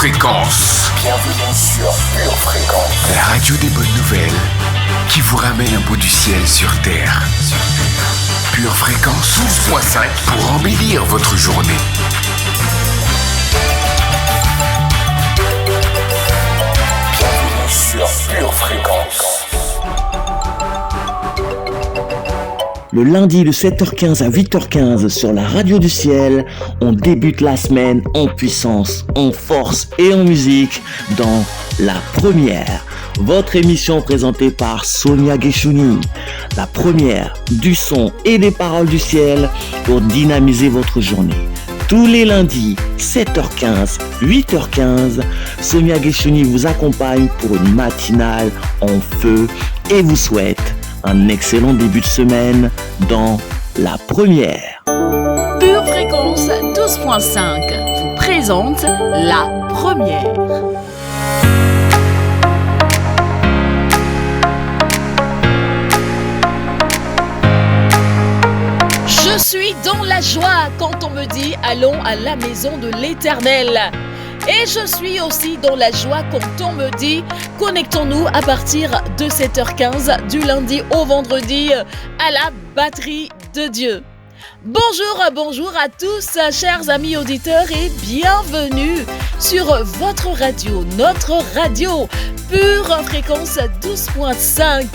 Fréquence. Bienvenue sur Pure Fréquence. La radio des bonnes nouvelles qui vous ramène un bout du ciel sur Terre. Pure Fréquence 12.5 pour embellir votre journée. Bienvenue sur Pure Fréquence. Le lundi de 7h15 à 8h15 sur la radio du ciel, on débute la semaine en puissance, en force et en musique dans La Première. Votre émission présentée par Sonia Guéchouni. La Première, du son et des paroles du ciel pour dynamiser votre journée. Tous les lundis, 7h15, 8h15, Sonia Guéchouni vous accompagne pour une matinale en feu et vous souhaite un excellent début de semaine dans La Première. Pure Fréquence 12.5 vous présente La Première. Je suis dans la joie quand on me dit allons à la maison de l'Éternel. Et je suis aussi dans la joie quand on me dit connectons-nous à partir de 7h15 du lundi au vendredi à la batterie de Dieu. Bonjour à tous, chers amis auditeurs, et bienvenue sur votre radio, notre radio, Pure Fréquence 12.5.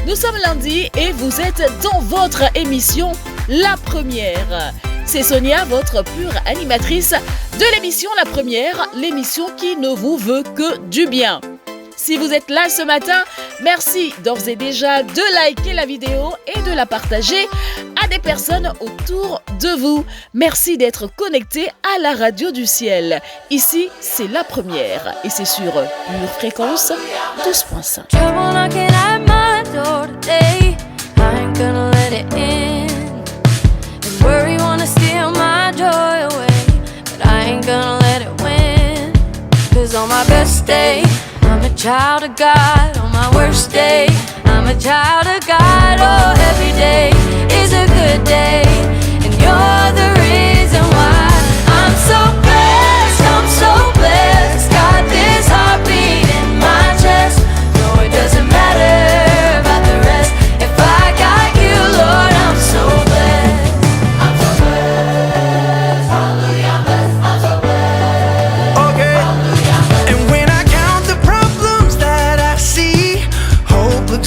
Nous sommes lundi et vous êtes dans votre émission La Première. C'est Sonia, votre pure animatrice de l'émission La Première, l'émission qui ne vous veut que du bien. Si vous êtes là ce matin, merci d'ores et déjà de liker la vidéo et de la partager à des personnes autour de vous. Merci d'être connecté à la radio du ciel. Ici, c'est La Première et c'est sur Pure Fréquence 12.5. Worry wanna steal my joy away, but I ain't gonna let it win. 'Cause on my best day, I'm a child of God. On my worst day, I'm a child of God. Oh, every day is a good day, and you're the reason why I'm so blessed. I'm so blessed. Got this heartbeat in my chest. No, it doesn't matter about the rest. If I got you, Lord, I'm so blessed.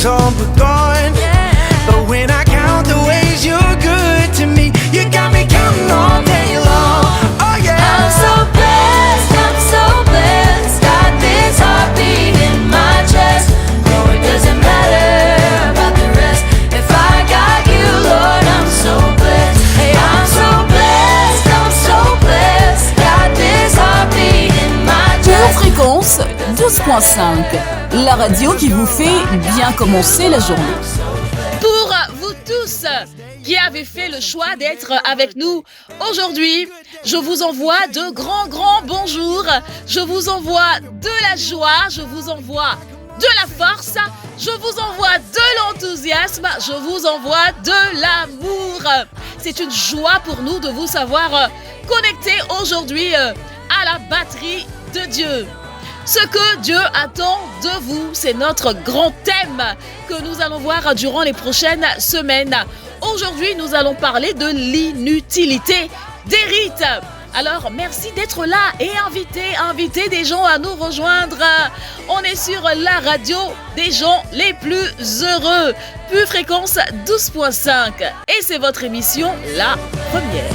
All but gone, yeah. But when I count the ways you're good to me, you got me counting all day long. Oh yeah, I'm so blessed. Got this heartbeat in my chest. No, it doesn't matter about the rest. If I got you, Lord, I'm so blessed. Hey, I'm so blessed. Got this heartbeat in my chest. Pure Fréquence 12.5. La radio qui vous fait bien commencer la journée. Pour vous tous qui avez fait le choix d'être avec nous aujourd'hui, je vous envoie de grands bonjours. Je vous envoie de la joie, je vous envoie de la force, je vous envoie de l'enthousiasme, je vous envoie de l'amour. C'est une joie pour nous de vous savoir connectés aujourd'hui à la batterie de Dieu. Ce que Dieu attend de vous, c'est notre grand thème que nous allons voir durant les prochaines semaines. Aujourd'hui, nous allons parler de l'inutilité des rites. Alors, merci d'être là et invitez des gens à nous rejoindre. On est sur la radio des gens les plus heureux. Pure Fréquence 12.5. Et c'est votre émission La Première.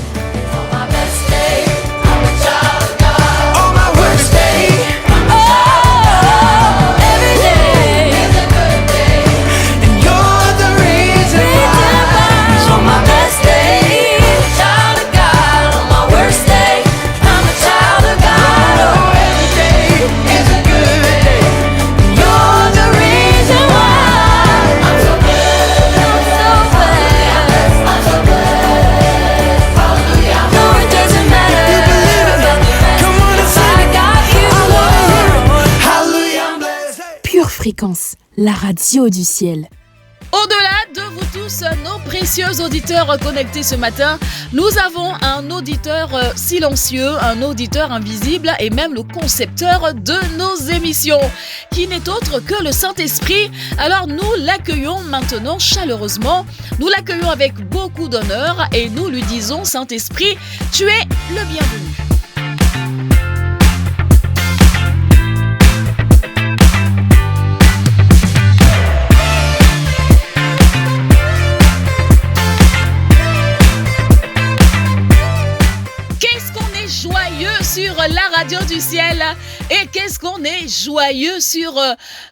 Fréquence, la radio du ciel. Au-delà de vous tous nos précieux auditeurs connectés ce matin. Nous avons un auditeur silencieux, un auditeur invisible et même le concepteur de nos émissions, qui n'est autre que le Saint-Esprit. Alors nous l'accueillons maintenant chaleureusement, nous l'accueillons avec beaucoup d'honneur et nous lui disons: Saint-Esprit, tu es le bienvenu. Sur la radio du ciel, et qu'est-ce qu'on est joyeux sur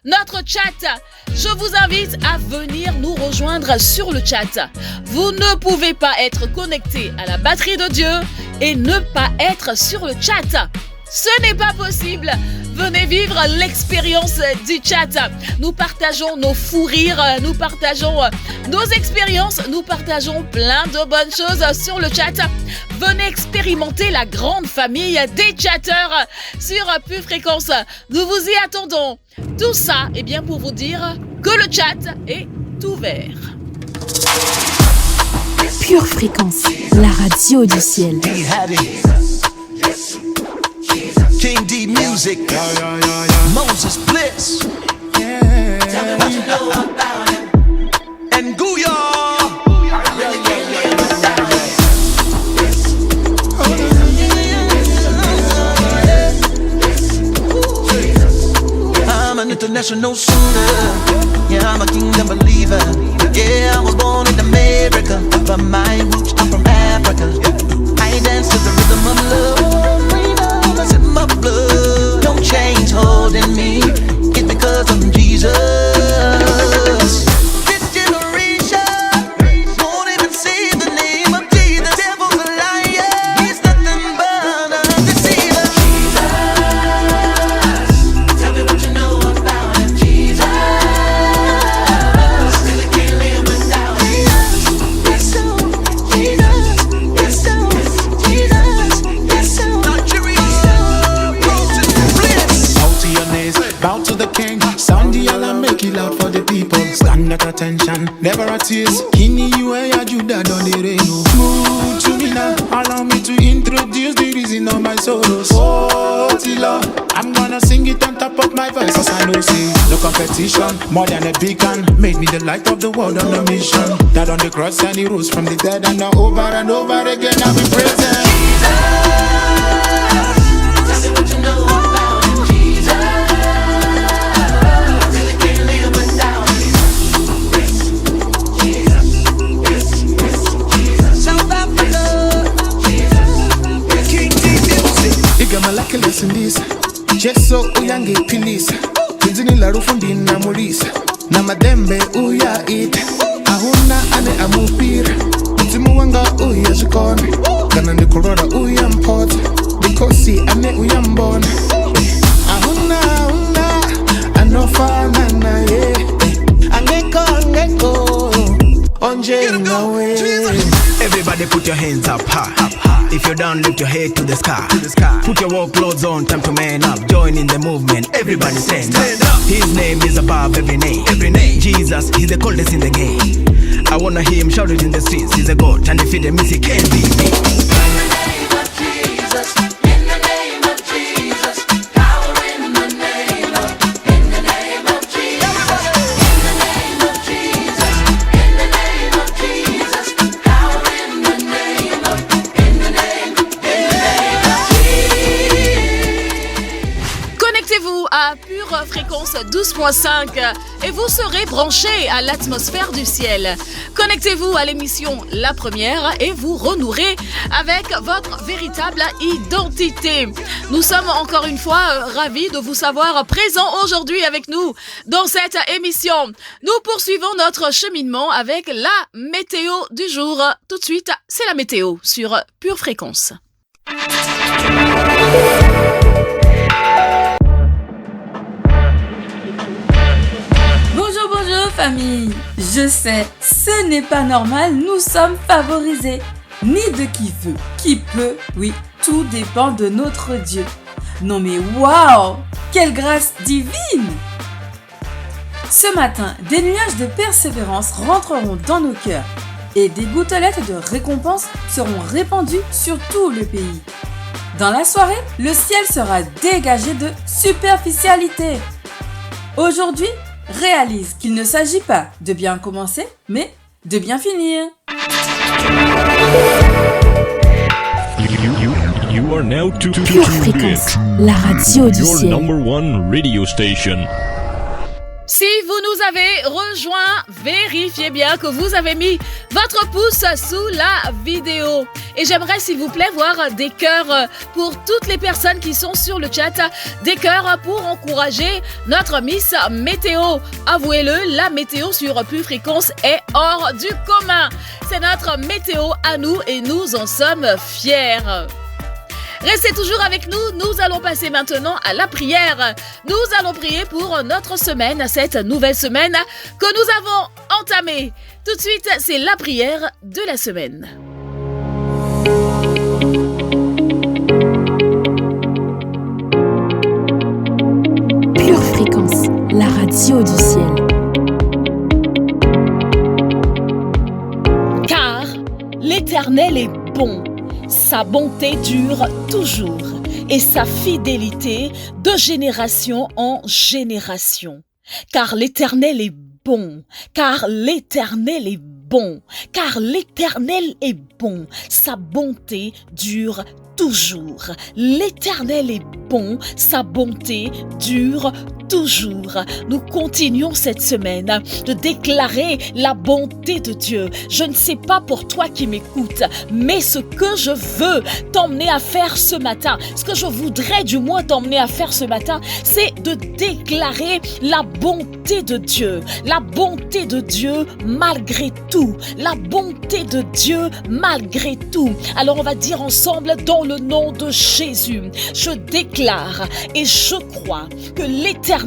notre chat. Je vous invite à venir nous rejoindre sur le chat. Vous ne pouvez pas être connecté à la batterie de Dieu et ne pas être sur le chat. Ce n'est pas possible. Venez vivre l'expérience du chat. Nous partageons nos fous rires, nous partageons nos expériences, nous partageons plein de bonnes choses sur le chat. Venez expérimenter la grande famille des chatteurs sur Pure Fréquence. Nous vous y attendons. Tout ça, eh bien, pour vous dire que le chat est ouvert. Pure Fréquence, la radio du ciel. King D Music, Moses Bliss, and Gooyah. I'm an international singer. Yeah, I'm a kingdom believer. Yeah, I was born in America, but my roots are from Africa. I dance to the rhythm of love. It's in my blood. No chains holding me. It's because of Jesus. This generation won't even say the name of Jesus. Devil's a liar. He's nothing but a deceiver. Jesus, tell me what you know about him. Jesus, really can't live without him. Yes, so Jesus. Yes, so Jesus. Yes, so bow to the king, sound the alarm, make it loud for the people. Stand at attention, never a tease. Kini you and Judah don't the rain. Move to me now, allow me to introduce the reason of my sorrows. Oh, Tila, I'm gonna sing it on top of my voice. Cause I know see, no competition, more than a beacon. Made me the light of the world on a mission. Died on the cross and he rose from the dead. And now over and over again I'll be present. Tell me what you know about him, Jesus. Really can't live without him. Jesus. South Africa. King D Music. Igama in this. Jeso uyange pilisa. Pinzini la rufundi na mulisa. Na madembe uya it. Ahuna ane amupira. Mtimu wanga uya jikoni. Kana ni korora uya mpota. Bikosi ane uya mbona. Ahuna anofana na ye. Angeko onje nawe. Everybody put your hands up high. If you're down, lift your head to the sky. Put your work clothes on, time to man up. Join in the movement, everybody stand up. His name is above every name. Jesus, he's the coldest in the game. I wanna hear him shout it in the streets. He's a God, and if he the music can't be me. In the name of Jesus, in the name of Jesus, power in the name of, in the name of Jesus, in the name of Jesus, in the name of Jesus, power in the name of, in the name of Jesus. Connectez-vous à Pure Fréquence 12.5 et vous serez branchés à l'atmosphère du ciel. Connectez-vous à l'émission La Première et vous renouerez avec votre véritable identité. Nous sommes encore une fois ravis de vous savoir présents aujourd'hui avec nous dans cette émission. Nous poursuivons notre cheminement avec la météo du jour. Tout de suite, c'est la météo sur Pure Fréquence. Bonjour famille, je sais, ce n'est pas normal, nous sommes favorisés. Ni de qui veut, qui peut, oui, tout dépend de notre Dieu. Non mais waouh, quelle grâce divine! Ce matin, des nuages de persévérance rentreront dans nos cœurs et des gouttelettes de récompense seront répandues sur tout le pays. Dans la soirée, le ciel sera dégagé de superficialité. Aujourd'hui, réalise qu'il ne s'agit pas de bien commencer, mais de bien finir. You are now Pure Fréquence, la radio du your ciel. number one radio station. Si vous nous avez rejoints, vérifiez bien que vous avez mis votre pouce sous la vidéo. Et j'aimerais s'il vous plaît voir des cœurs pour toutes les personnes qui sont sur le chat, des cœurs pour encourager notre Miss Météo. Avouez-le, la météo sur Pure Fréquence est hors du commun. C'est notre météo à nous et nous en sommes fiers. Restez toujours avec nous, nous allons passer maintenant à la prière. Nous allons prier pour notre semaine, cette nouvelle semaine que nous avons entamée. Tout de suite, c'est la prière de la semaine. Pure Fréquence, la radio du ciel. Car l'Éternel est bon. Sa bonté dure toujours et sa fidélité de génération en génération. Car l'Éternel est bon, car l'Éternel est bon, car l'Éternel est bon. Sa bonté dure toujours. L'Éternel est bon, sa bonté dure toujours. Nous continuons cette semaine de déclarer la bonté de Dieu. Je ne sais pas pour toi qui m'écoutes, mais ce que je veux t'emmener à faire ce matin, ce que je voudrais du moins t'emmener à faire ce matin, c'est de déclarer la bonté de Dieu. La bonté de Dieu malgré tout. La bonté de Dieu malgré tout. Alors on va dire ensemble dans le nom de Jésus, je déclare et je crois que l'Éternel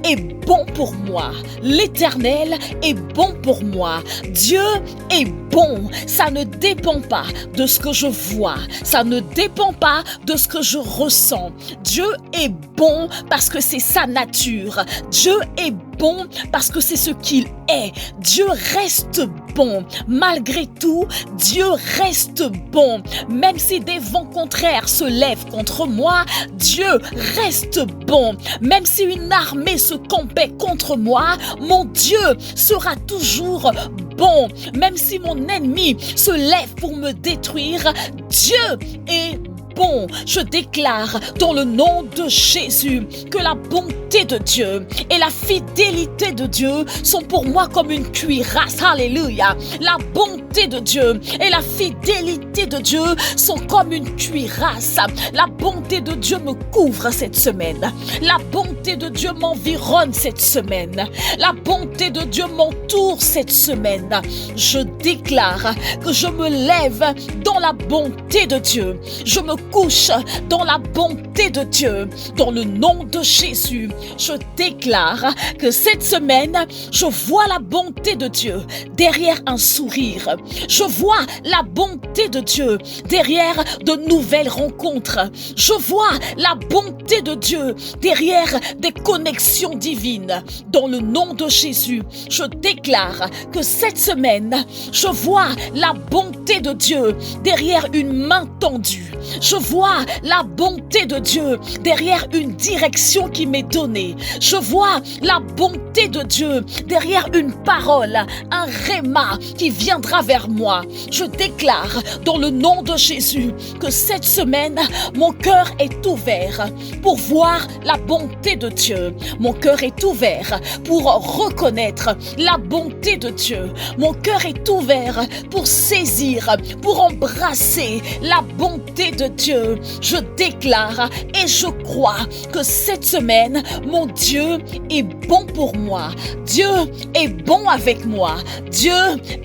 est bon pour moi. L'Éternel est bon pour moi. Dieu est bon. Ça ne dépend pas de ce que je vois. Ça ne dépend pas de ce que je ressens. Dieu est bon parce que c'est sa nature. Dieu est bon parce que c'est ce qu'il est. Dieu reste bon. Malgré tout, Dieu reste bon. Même si des vents contraires se lèvent contre moi, Dieu reste bon. Même si une armée se campait contre moi, mon Dieu sera toujours bon. Même si mon ennemi se lève pour me détruire, Dieu est bon. Je déclare dans le nom de Jésus que la bonté de Dieu et la fidélité de Dieu sont pour moi comme une cuirasse. Alléluia. La bonté de Dieu et la fidélité de Dieu sont comme une cuirasse. La bonté de Dieu me couvre cette semaine. La bonté de Dieu m'environne cette semaine. La bonté de Dieu m'entoure cette semaine. Je déclare que je me lève dans la bonté de Dieu. Je me couche dans la bonté de Dieu. Dans le nom de Jésus, je déclare que cette semaine, je vois la bonté de Dieu derrière un sourire. Je vois la bonté de Dieu derrière de nouvelles rencontres. Je vois la bonté de Dieu derrière des connexions divines. Dans le nom de Jésus, je déclare que cette semaine, je vois la bonté de Dieu derrière une main tendue. Je vois la bonté de Dieu derrière une direction qui m'est donnée. Je vois la bonté de Dieu derrière une parole, un réma qui viendra vers moi. Je déclare dans le nom de Jésus que cette semaine, mon cœur est ouvert pour voir la bonté de Dieu. Mon cœur est ouvert pour reconnaître la bonté de Dieu. Mon cœur est ouvert pour saisir, pour embrasser la bonté de Dieu. Je déclare et je crois que cette semaine, mon Dieu est bon pour moi. Dieu est bon avec moi. Dieu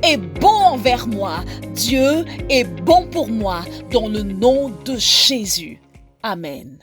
est bon envers moi. Dieu est bon pour moi. Dans le nom de Jésus. Amen.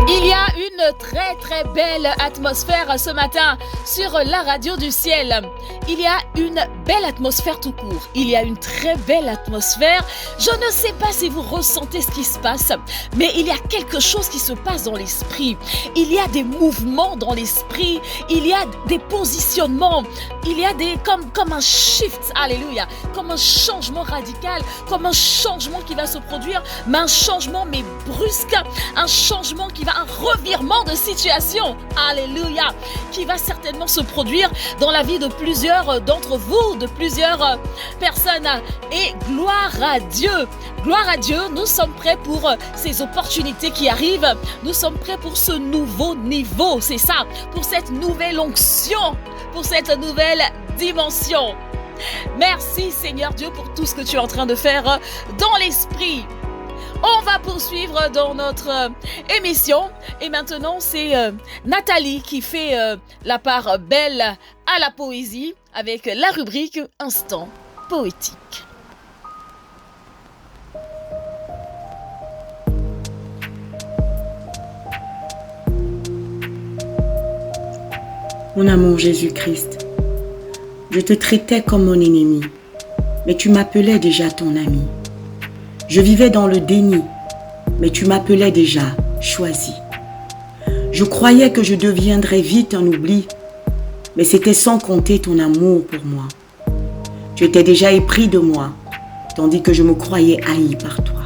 Il y a une très très belle atmosphère ce matin sur la radio du ciel. Il y a une belle atmosphère tout court. Il y a une très belle atmosphère. Je ne sais pas si vous ressentez ce qui se passe, mais il y a quelque chose qui se passe dans l'esprit. Il y a des mouvements dans l'esprit. Il y a des positionnements. Il y a des comme un shift, alléluia, comme un changement radical, comme un changement qui va se produire, mais un changement mais brusque, un changement qui va, un revirement de situation, alléluia, qui va certainement se produire dans la vie de plusieurs d'entre vous, de plusieurs personnes. Et gloire à Dieu, nous sommes prêts pour ces opportunités qui arrivent, nous sommes prêts pour ce nouveau niveau, c'est ça, pour cette nouvelle onction, pour cette nouvelle dimension. Merci Seigneur Dieu pour tout ce que tu es en train de faire dans l'esprit. On va poursuivre dans notre émission et maintenant c'est Nathalie qui fait la part belle à la poésie avec la rubrique Instant poétique. Mon amour Jésus-Christ, je te traitais comme mon ennemi, mais tu m'appelais déjà ton ami. Je vivais dans le déni, mais tu m'appelais déjà choisi. Je croyais que je deviendrais vite un oubli, mais c'était sans compter ton amour pour moi. Tu étais déjà épris de moi, tandis que je me croyais haï par toi.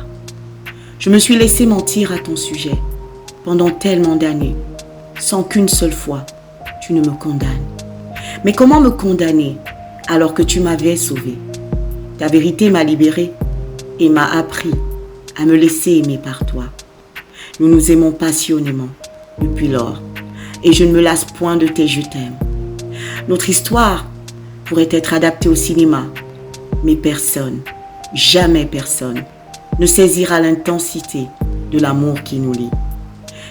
Je me suis laissé mentir à ton sujet pendant tellement d'années, sans qu'une seule fois tu ne me condamnes. Mais comment me condamner alors que tu m'avais sauvé? Ta vérité m'a libéré et m'a appris à me laisser aimer par toi. Nous nous aimons passionnément depuis lors et je ne me lasse point de tes je t'aime. Notre histoire pourrait être adaptée au cinéma, mais personne, jamais personne, ne saisira l'intensité de l'amour qui nous lie.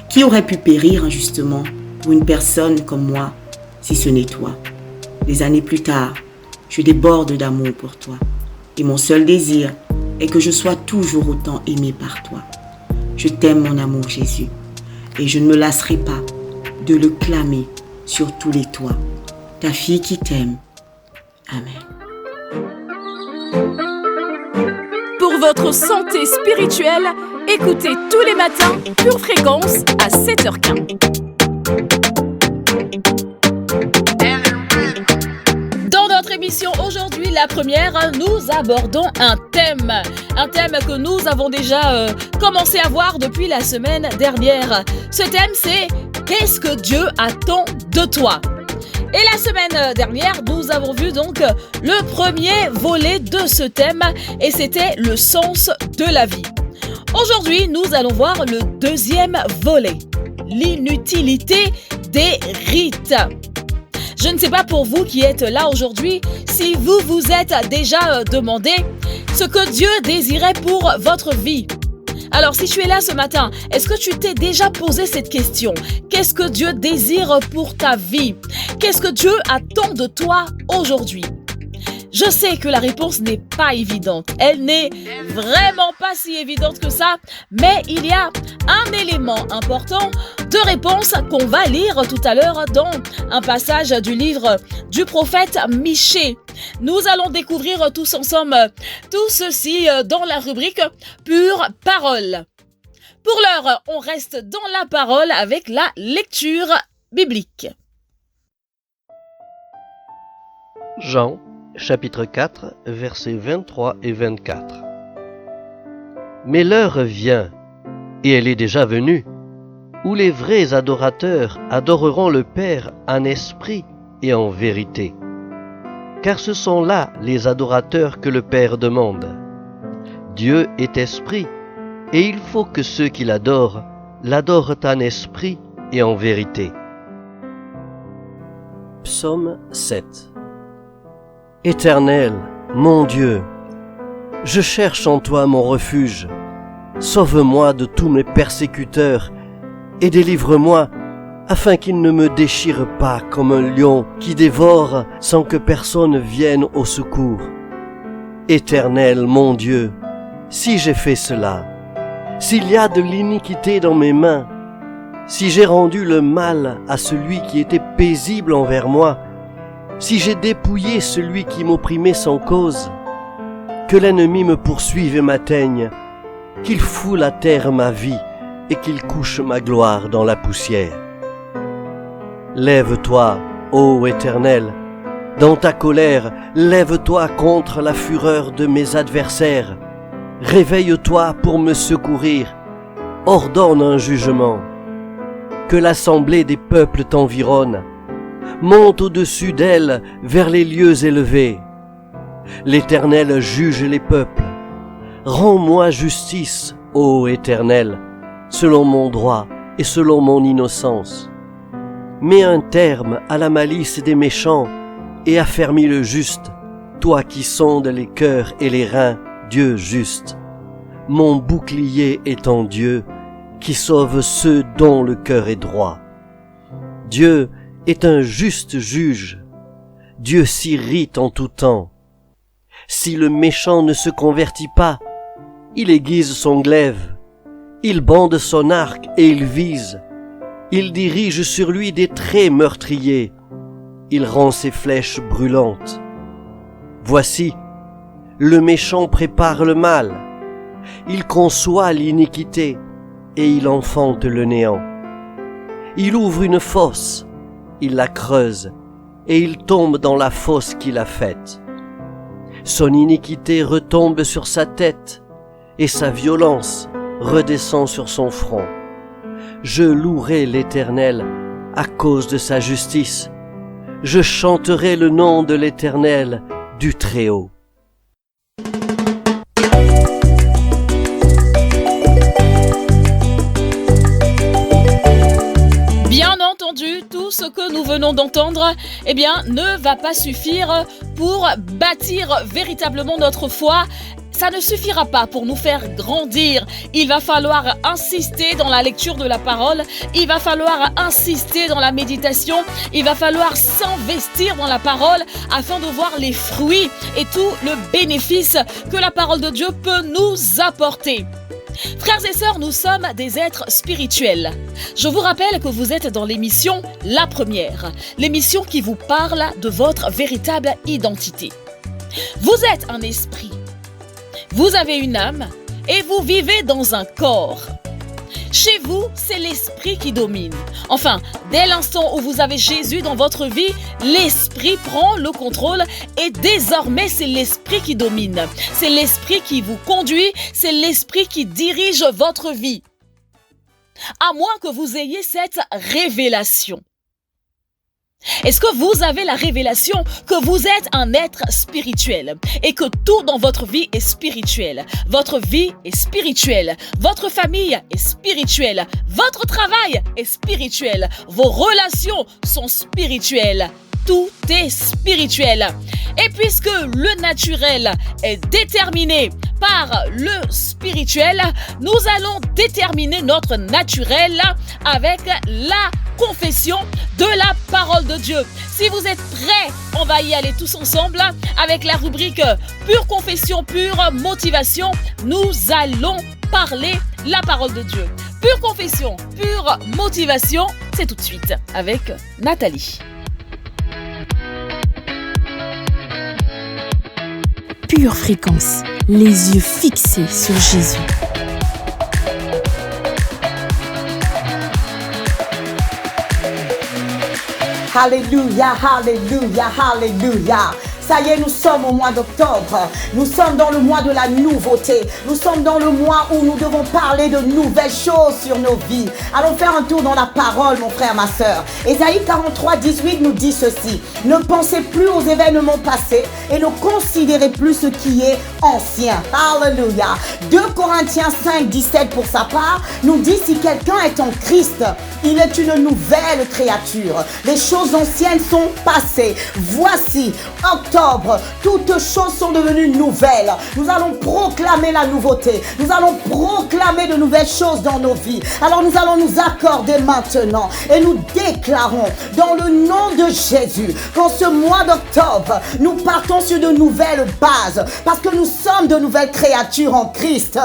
Qui aurait pu périr injustement pour une personne comme moi, si ce n'est toi? Des années plus tard, je déborde d'amour pour toi. Et mon seul désir est que je sois toujours autant aimé par toi. Je t'aime mon amour Jésus, et je ne me lasserai pas de le clamer sur tous les toits. Ta fille qui t'aime. Amen. Pour votre santé spirituelle, écoutez tous les matins Pure Fréquence à 7h15. Dans notre émission aujourd'hui, la première, nous abordons un thème que nous avons déjà commencé à voir depuis la semaine dernière. Ce thème, c'est « Qu'est-ce que Dieu attend de toi ?» Et la semaine dernière, nous avons vu donc le premier volet de ce thème et c'était le sens de la vie. Aujourd'hui, nous allons voir le deuxième volet, l'inutilité des rites. Je ne sais pas pour vous qui êtes là aujourd'hui, si vous vous êtes déjà demandé ce que Dieu désirait pour votre vie. Alors, si tu es là ce matin, est-ce que tu t'es déjà posé cette question? Qu'est-ce que Dieu désire pour ta vie? Qu'est-ce que Dieu attend de toi aujourd'hui? Je sais que la réponse n'est pas évidente. Elle n'est vraiment pas si évidente que ça, mais il y a un élément important de réponse qu'on va lire tout à l'heure dans un passage du livre du prophète Michée. Nous allons découvrir tous ensemble tout ceci dans la rubrique Pure Parole. Pour l'heure, on reste dans la parole avec la lecture biblique. Jean, chapitre 4, versets 23 et 24. Mais l'heure vient, et elle est déjà venue, où les vrais adorateurs adoreront le Père en esprit et en vérité. Car ce sont là les adorateurs que le Père demande. Dieu est esprit, et il faut que ceux qui l'adorent en esprit et en vérité. Psaume 7. Éternel, mon Dieu, je cherche en toi mon refuge. Sauve-moi de tous mes persécuteurs et délivre-moi afin qu'ils ne me déchirent pas comme un lion qui dévore sans que personne vienne au secours. Éternel, mon Dieu, si j'ai fait cela, s'il y a de l'iniquité dans mes mains, si j'ai rendu le mal à celui qui était paisible envers moi, si j'ai dépouillé celui qui m'opprimait sans cause, que l'ennemi me poursuive et m'atteigne, qu'il foule à terre ma vie et qu'il couche ma gloire dans la poussière. Lève-toi, ô Éternel, dans ta colère, lève-toi contre la fureur de mes adversaires. Réveille-toi pour me secourir, ordonne un jugement. Que l'assemblée des peuples t'environne, monte au-dessus d'elle vers les lieux élevés. L'Éternel juge les peuples. Rends-moi justice, ô Éternel, selon mon droit et selon mon innocence. Mets un terme à la malice des méchants et affermis le juste, toi qui sondes les cœurs et les reins, Dieu juste. Mon bouclier est en Dieu, qui sauve ceux dont le cœur est droit. Dieu est un juste juge. Dieu s'irrite en tout temps. Si le méchant ne se convertit pas, il aiguise son glaive, il bande son arc et il vise. Il dirige sur lui des traits meurtriers. Il rend ses flèches brûlantes. Voici, le méchant prépare le mal. Il conçoit l'iniquité et il enfante le néant. Il ouvre une fosse, il la creuse et il tombe dans la fosse qu'il a faite. Son iniquité retombe sur sa tête et sa violence redescend sur son front. Je louerai l'Éternel à cause de sa justice. Je chanterai le nom de l'Éternel du Très-Haut. Bien entendu, tout ce que nous venons d'entendre, ne va pas suffire pour bâtir véritablement notre foi. Ça ne suffira pas pour nous faire grandir. Il va falloir insister dans la lecture de la parole. Il va falloir insister dans la méditation. Il va falloir s'investir dans la parole afin de voir les fruits et tout le bénéfice que la parole de Dieu peut nous apporter. Frères et sœurs, nous sommes des êtres spirituels. Je vous rappelle que vous êtes dans l'émission La Première, l'émission qui vous parle de votre véritable identité. Vous êtes un esprit, vous avez une âme et vous vivez dans un corps. Chez vous, c'est l'esprit qui domine. Enfin, dès l'instant où vous avez Jésus dans votre vie, l'esprit prend le contrôle et désormais, c'est l'esprit qui domine. C'est l'esprit qui vous conduit, c'est l'esprit qui dirige votre vie. À moins que vous ayez cette révélation. Est-ce que vous avez la révélation que vous êtes un être spirituel et que tout dans votre vie est spirituel? Votre vie est spirituelle, votre famille est spirituelle, votre travail est spirituel, vos relations sont spirituelles. Tout est spirituel. Et puisque le naturel est déterminé par le spirituel, nous allons déterminer notre naturel avec la confession de la parole de Dieu. Si vous êtes prêts, on va y aller tous ensemble avec la rubrique Pure confession, pure motivation. Nous allons parler la parole de Dieu. Pure confession, pure motivation, c'est tout de suite avec Nathalie. Pure fréquence, les yeux fixés sur Jésus. Alléluia, alléluia, alléluia. Ça y est, nous sommes au mois d'octobre. Nous sommes dans le mois de la nouveauté. Nous sommes dans le mois où nous devons parler de nouvelles choses sur nos vies. Allons faire un tour dans la parole, mon frère, ma soeur. Ésaïe 43, 18 nous dit ceci. Ne pensez plus aux événements passés et ne considérez plus ce qui est ancien. Alléluia. 2 Corinthiens 5, 17 pour sa part nous dit si quelqu'un est en Christ, il est une nouvelle créature. Les choses anciennes sont passées. Voici, octobre d'octobre, toutes choses sont devenues nouvelles. Nous allons proclamer la nouveauté. Nous allons proclamer de nouvelles choses dans nos vies. Alors nous allons nous accorder maintenant et nous déclarons dans le nom de Jésus qu'en ce mois d'octobre, nous partons sur de nouvelles bases parce que nous sommes de nouvelles créatures en Christ.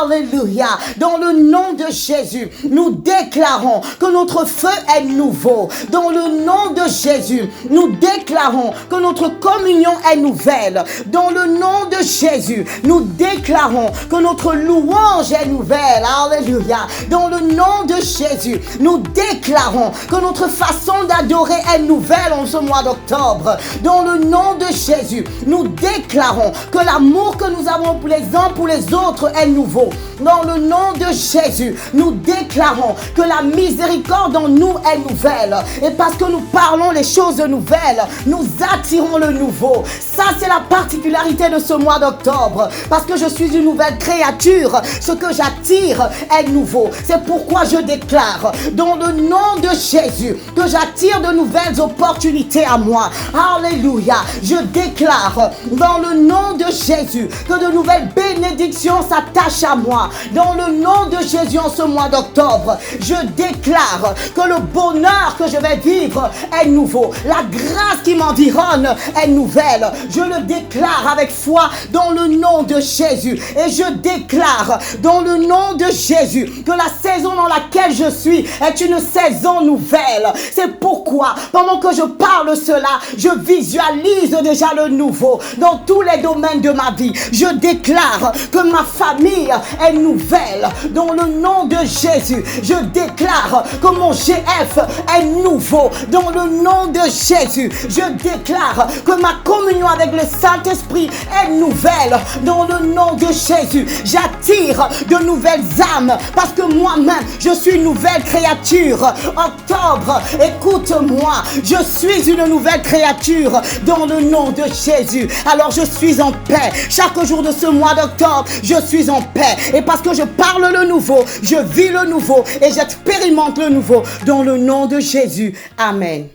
Alléluia. Dans le nom de Jésus, nous déclarons que notre feu est nouveau. Dans le nom de Jésus, nous déclarons que notre communion est nouvelle. Dans le nom de Jésus, nous déclarons que notre louange est nouvelle. Alléluia. Dans le nom de Jésus, nous déclarons que notre façon d'adorer est nouvelle en ce mois d'octobre. Dans le nom de Jésus, nous déclarons que l'amour que nous avons pour les uns pour les autres est nouveau. Dans le nom de Jésus, nous déclarons que la miséricorde en nous est nouvelle. Et parce que nous parlons les choses nouvelles, nous attirons le nouveau. Ça, c'est la particularité de ce mois d'octobre. Parce que je suis une nouvelle créature, ce que j'attire est nouveau. C'est pourquoi je déclare, dans le nom de Jésus, que j'attire de nouvelles opportunités à moi. Alléluia. Je déclare, dans le nom de Jésus, que de nouvelles bénédictions s'attachent à moi. Dans le nom de Jésus, en ce mois d'octobre, je déclare que le bonheur que je vais vivre est nouveau. La grâce qui m'environne est nouvelle. Je le déclare avec foi dans le nom de Jésus. Et je déclare dans le nom de Jésus que la saison dans laquelle je suis est une saison nouvelle. C'est pourquoi, pendant que je parle cela, je visualise déjà le nouveau dans tous les domaines de ma vie. Je déclare que ma famille est nouvelle. Dans le nom de Jésus, je déclare que mon GF est nouveau. Dans le nom de Jésus, je déclare que ma communion avec le Saint-Esprit est nouvelle. Dans le nom de Jésus, j'attire de nouvelles âmes parce que moi-même, je suis une nouvelle créature. Octobre, écoute-moi, je suis une nouvelle créature dans le nom de Jésus. Alors je suis en paix. Chaque jour de ce mois d'octobre, je suis en paix. Et parce que je parle le nouveau, je vis le nouveau et j'expérimente le nouveau dans le nom de Jésus. Amen.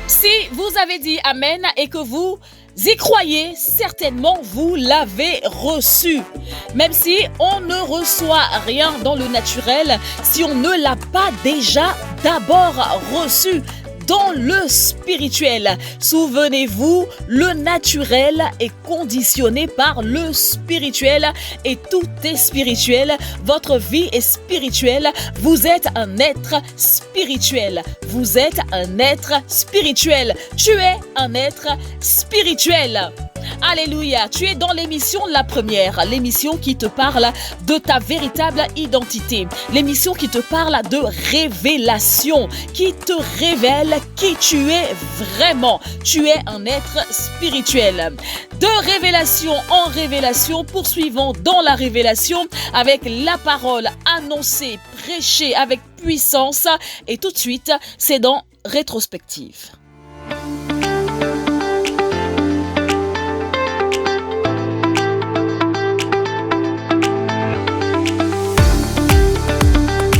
Si vous avez dit Amen et que vous y croyez, certainement vous l'avez reçu. Même si on ne reçoit rien dans le naturel, si on ne l'a pas déjà d'abord reçu dans le spirituel. Souvenez-vous, le naturel est conditionné par le spirituel et tout est spirituel. Votre vie est spirituelle. Vous êtes un être spirituel. Vous êtes un être spirituel. Tu es un être spirituel. Alléluia, tu es dans l'émission La Première, l'émission qui te parle de ta véritable identité, l'émission qui te parle de révélation, qui te révèle qui tu es vraiment. Tu es un être spirituel. De révélation en révélation, poursuivons dans la révélation avec la parole annoncée, prêchée avec puissance. Et tout de suite, c'est dans Rétrospective.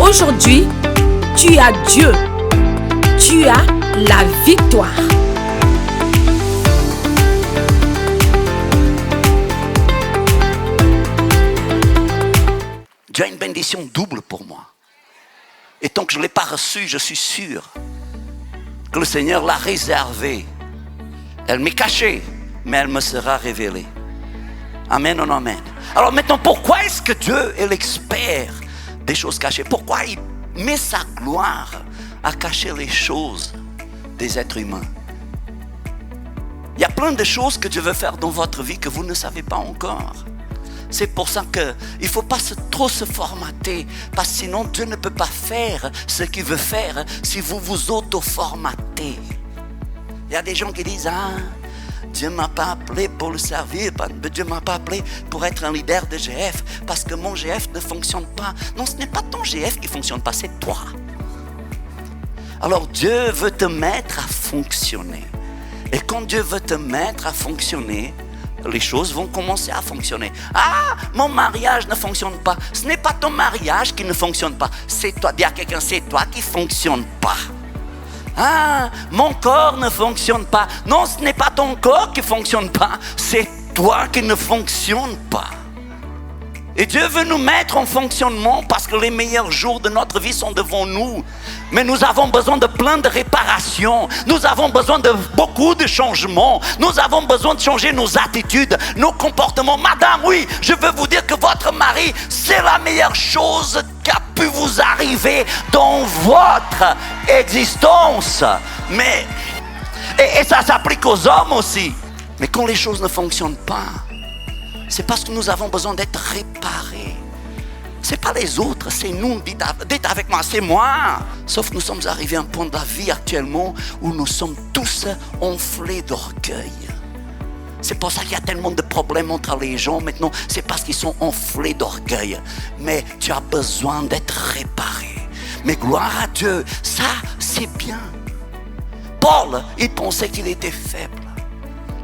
Aujourd'hui, tu as Dieu. Tu as la victoire. Dieu a une bénédiction double pour moi. Et tant que je ne l'ai pas reçue, je suis sûr que le Seigneur l'a réservée. Elle m'est cachée, mais elle me sera révélée. Amen, oh amen. Alors maintenant, pourquoi est-ce que Dieu est l'expert des choses cachées? Pourquoi il met sa gloire à cacher les choses des êtres humains? Il y a plein de choses que Dieu veut faire dans votre vie que vous ne savez pas encore. C'est pour ça qu'il ne faut pas trop se formater, parce que sinon Dieu ne peut pas faire ce qu'il veut faire si vous vous auto-formatez. Il y a des gens qui disent « Ah, Dieu ne m'a pas appelé pour le servir, Dieu ne m'a pas appelé pour être un leader de GF, parce que mon GF ne fonctionne pas. » Non, ce n'est pas ton GF qui ne fonctionne pas, c'est toi. Alors Dieu veut te mettre à fonctionner. Et quand Dieu veut te mettre à fonctionner, les choses vont commencer à fonctionner. Ah, mon mariage ne fonctionne pas. Ce n'est pas ton mariage qui ne fonctionne pas. C'est toi. Dis à quelqu'un, c'est toi qui ne fonctionne pas. Ah, mon corps ne fonctionne pas. Non, ce n'est pas ton corps qui ne fonctionne pas, c'est toi qui ne fonctionne pas. Et Dieu veut nous mettre en fonctionnement parce que les meilleurs jours de notre vie sont devant nous. Mais nous avons besoin de plein de réparations. Nous avons besoin de beaucoup de changements. Nous avons besoin de changer nos attitudes, nos comportements. Madame, oui, je veux vous dire que votre mari, c'est la meilleure chose qui a pu vous arriver dans votre existence. Mais, et ça s'applique aux hommes aussi. Mais quand les choses ne fonctionnent pas, c'est parce que nous avons besoin d'être réparés. C'est pas les autres, c'est nous. Dites avec moi, c'est moi. Sauf que nous sommes arrivés à un point de la vie actuellement où nous sommes tous enflés d'orgueil. C'est pour ça qu'il y a tellement de problèmes entre les gens maintenant. C'est parce qu'ils sont enflés d'orgueil. Mais tu as besoin d'être réparé. Mais gloire à Dieu, ça c'est bien. Paul, il pensait qu'il était faible.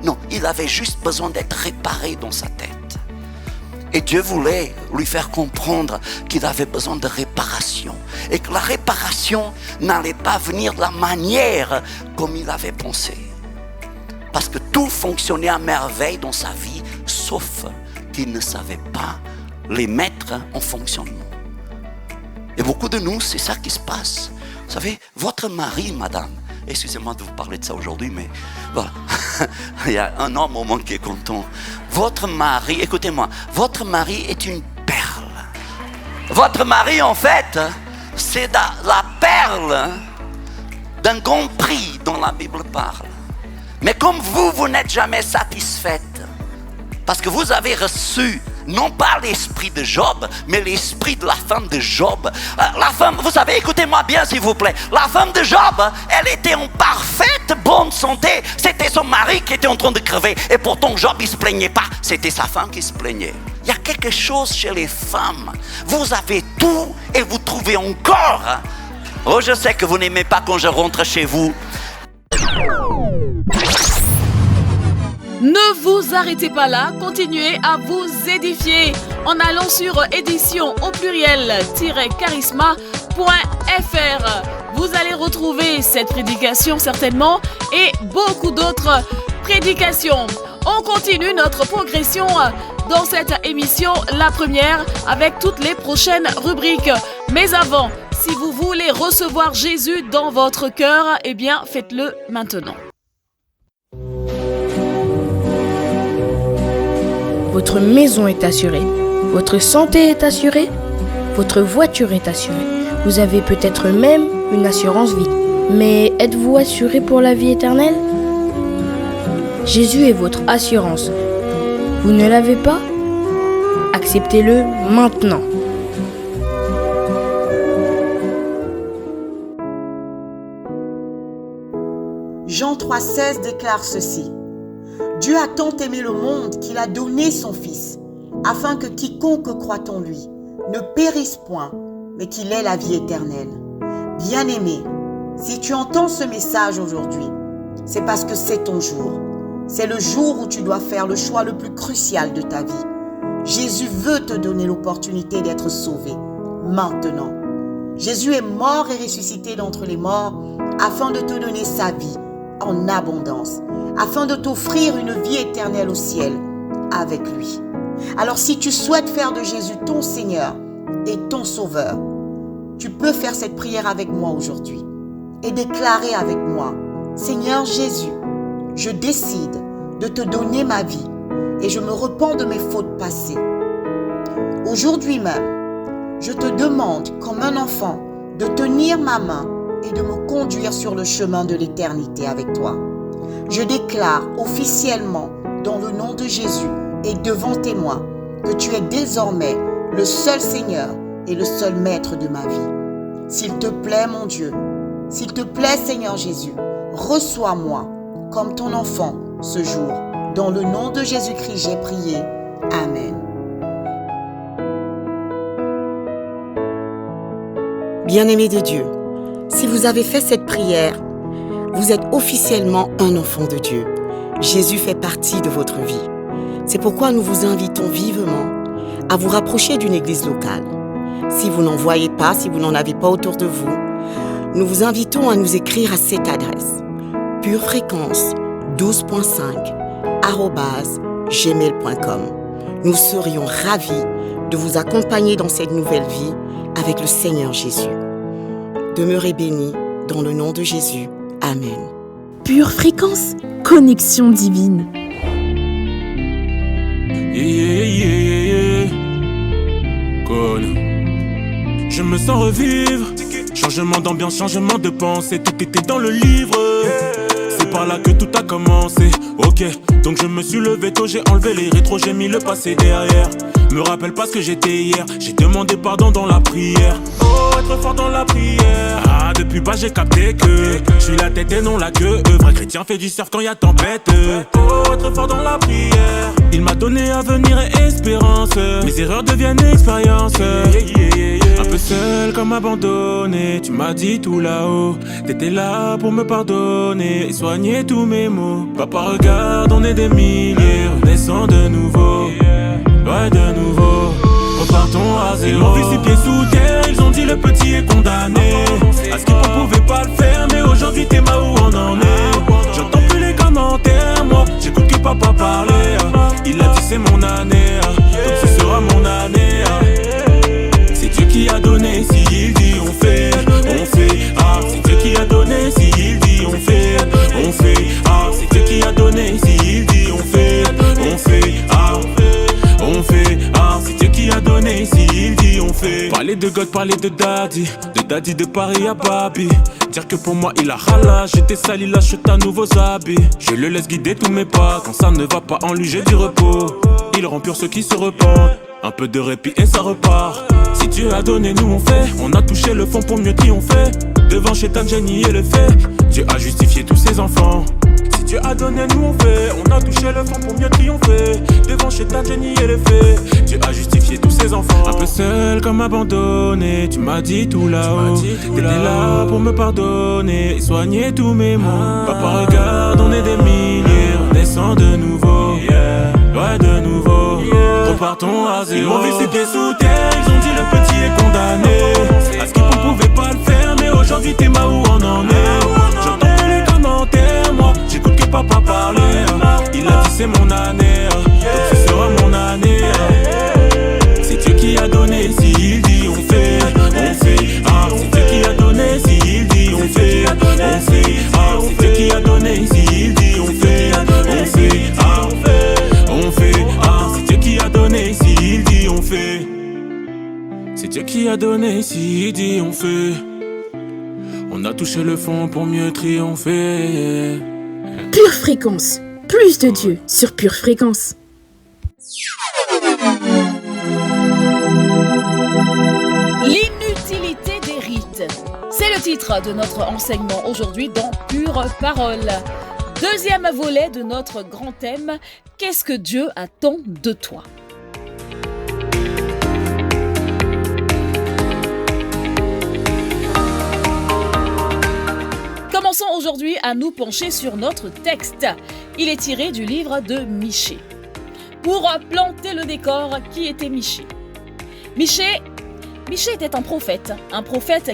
Non, il avait juste besoin d'être réparé dans sa tête. Et Dieu voulait lui faire comprendre qu'il avait besoin de réparation. Et que la réparation n'allait pas venir de la manière comme il avait pensé. Parce que tout fonctionnait à merveille dans sa vie, sauf qu'il ne savait pas les mettre en fonctionnement. Et beaucoup de nous, c'est ça qui se passe. Vous savez, votre mari, madame, excusez-moi de vous parler de ça aujourd'hui, mais voilà. Il y a un homme au monde qui est content. Votre mari, écoutez-moi, votre mari est une perle. Votre mari, en fait, c'est la perle d'un grand prix dont la Bible parle. Mais comme vous n'êtes jamais satisfaite, parce que vous avez reçu non pas l'esprit de Job, mais l'esprit de la femme de Job. La femme, vous savez, écoutez-moi bien s'il vous plaît. La femme de Job, elle était en parfaite bonne santé. C'était son mari qui était en train de crever. Et pourtant, Job, il ne se plaignait pas. C'était sa femme qui se plaignait. Il y a quelque chose chez les femmes. Vous avez tout et vous trouvez encore. Oh, je sais que vous n'aimez pas quand je rentre chez vous. Ne vous arrêtez pas là, continuez à vous édifier en allant sur édition au pluriel-charisma.fr. Vous allez retrouver cette prédication certainement et beaucoup d'autres prédications. On continue notre progression dans cette émission, la première, avec toutes les prochaines rubriques. Mais avant, si vous voulez recevoir Jésus dans votre cœur, eh bien faites-le maintenant. Votre maison est assurée, votre santé est assurée, votre voiture est assurée. Vous avez peut-être même une assurance vie. Mais êtes-vous assuré pour la vie éternelle ? Jésus est votre assurance. Vous ne l'avez pas ? Acceptez-le maintenant. Jean 3,16 déclare ceci. Dieu a tant aimé le monde qu'il a donné son Fils, afin que quiconque croit en lui ne périsse point, mais qu'il ait la vie éternelle. Bien-aimé, si tu entends ce message aujourd'hui, c'est parce que c'est ton jour. C'est le jour où tu dois faire le choix le plus crucial de ta vie. Jésus veut te donner l'opportunité d'être sauvé, maintenant. Jésus est mort et ressuscité d'entre les morts afin de te donner sa vie en abondance, afin de t'offrir une vie éternelle au ciel avec lui. Alors si tu souhaites faire de Jésus ton Seigneur et ton Sauveur, tu peux faire cette prière avec moi aujourd'hui et déclarer avec moi, Seigneur Jésus, je décide de te donner ma vie et je me repens de mes fautes passées. Aujourd'hui même, je te demande comme un enfant de tenir ma main et de me conduire sur le chemin de l'éternité avec toi. Je déclare officiellement dans le nom de Jésus et devant témoins que tu es désormais le seul Seigneur et le seul Maître de ma vie. S'il te plaît, mon Dieu, s'il te plaît, Seigneur Jésus, reçois-moi comme ton enfant ce jour. Dans le nom de Jésus-Christ, j'ai prié. Amen. Bien-aimés de Dieu, si vous avez fait cette prière, vous êtes officiellement un enfant de Dieu. Jésus fait partie de votre vie. C'est pourquoi nous vous invitons vivement à vous rapprocher d'une église locale. Si vous n'en voyez pas, si vous n'en avez pas autour de vous, nous vous invitons à nous écrire à cette adresse purefréquence12.5@gmail.com. Nous serions ravis de vous accompagner dans cette nouvelle vie avec le Seigneur Jésus. Demeurez bénis dans le nom de Jésus. Amen. Pure fréquence, connexion divine. Je me sens revivre. Changement d'ambiance, changement de pensée. Tout était dans le livre. C'est par là que tout a commencé. Ok, donc je me suis levé tôt, j'ai enlevé les rétros, j'ai mis le passé derrière. Me rappelle pas ce que j'étais hier. J'ai demandé pardon dans la prière. Oh, être fort dans la prière. Ah, depuis bas j'ai capté que je suis la tête et non la queue. Vrai chrétien fait du surf quand y a tempête. Oh, être fort dans la prière. Il m'a donné avenir et espérance. Mes erreurs deviennent expérience. Un peu seul comme abandonné. Tu m'as dit tout là-haut. T'étais là pour me pardonner et soigner tous mes maux. Papa regarde, on est des milliers. Renaissant de nouveau. Ouais, de nouveau, repartons à zéro. Ils m'ont vu 6 pieds sous terre, ils ont dit le petit est condamné. À ce qu'ils ne pouvaient pas le faire, mais aujourd'hui t'es ma où on en est. J'entends plus les commentaires, moi, j'écoute que papa parler. Il a dit c'est mon année, donc ce sera mon année. C'est Dieu qui a donné, si il dit on fait, on fait. Ah, c'est Dieu qui a donné, si il dit on fait, on fait. Ah, c'est Dieu qui a donné, si il dit on fait, on fait. Ah, on fait, ah, c'est Dieu qui a donné, si il dit on fait. Parler de God, parler de Daddy de Paris à Babi. Dire que pour moi il a rala, j'étais sale, il achète à nouveaux habits. Je le laisse guider tous mes pas, quand ça ne va pas en lui j'ai du repos. Il rend pur ceux qui se repentent, un peu de répit et ça repart. Si Dieu a donné, nous on fait, on a touché le fond pour mieux triompher. Devant Chétan, j'ai nié le fait, Dieu a justifié tous ses enfants. Dieu a donné, nous on fait. On a touché le fond pour mieux triompher. Devant Chétan, j'ai nié les faits. Dieu a justifié tous ses enfants. Un peu seul comme abandonné. Tu m'as dit tout là-haut. T'étais là pour me pardonner et soigner tous mes maux. Papa regarde, on est des milliers. Renaissant de nouveau. Ouais, de nouveau. Repartons à zéro. Ils m'ont vu 6 pieds sous terre. Ils ont dit le petit est condamné. À ce qu'ils ne pouvaient pas le faire, mais aujourd'hui t'es ma où on en est. J'entends plus les commentaires, moi. J'écoute que papa parler. Il a dit c'est mon année, donc ce sera mon année. C'est Dieu qui a donné, si il dit on fait, on fait. Ah, c'est Dieu qui a donné, si il dit on fait, on fait. Ah, c'est Dieu qui a donné, si il dit on fait, on fait. Ah, on fait. Ah, c'est Dieu qui a donné, si il dit on fait. C'est Dieu qui a donné, si il dit on fait. On a touché le fond pour mieux triompher. Pure fréquence, plus de Dieu sur Pure fréquence. L'inutilité des rites. C'est le titre de notre enseignement aujourd'hui dans Pure Parole. Deuxième volet de notre grand thème, qu'est-ce que Dieu attend de toi ? Commençons aujourd'hui à nous pencher sur notre texte. Il est tiré du livre de Michée. Pour planter le décor, qui était Michée ? Michée était un prophète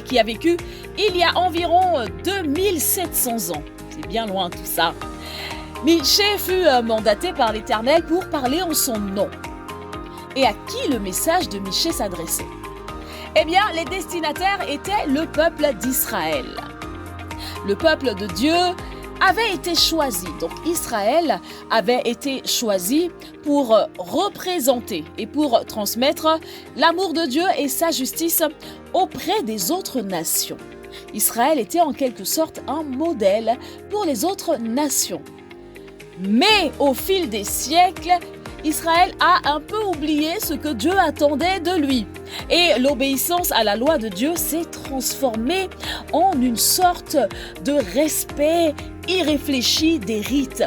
qui a vécu il y a environ 2700 ans. C'est bien loin tout ça. Michée fut mandaté par l'Éternel pour parler en son nom. Et à qui le message de Michée s'adressait ? Eh bien, les destinataires étaient le peuple d'Israël. Le peuple de Dieu avait été choisi. Donc Israël avait été choisi pour représenter et pour transmettre l'amour de Dieu et sa justice auprès des autres nations. Israël était en quelque sorte un modèle pour les autres nations. Mais au fil des siècles, Israël a un peu oublié ce que Dieu attendait de lui. Et l'obéissance à la loi de Dieu s'est transformée en une sorte de respect irréfléchi des rites.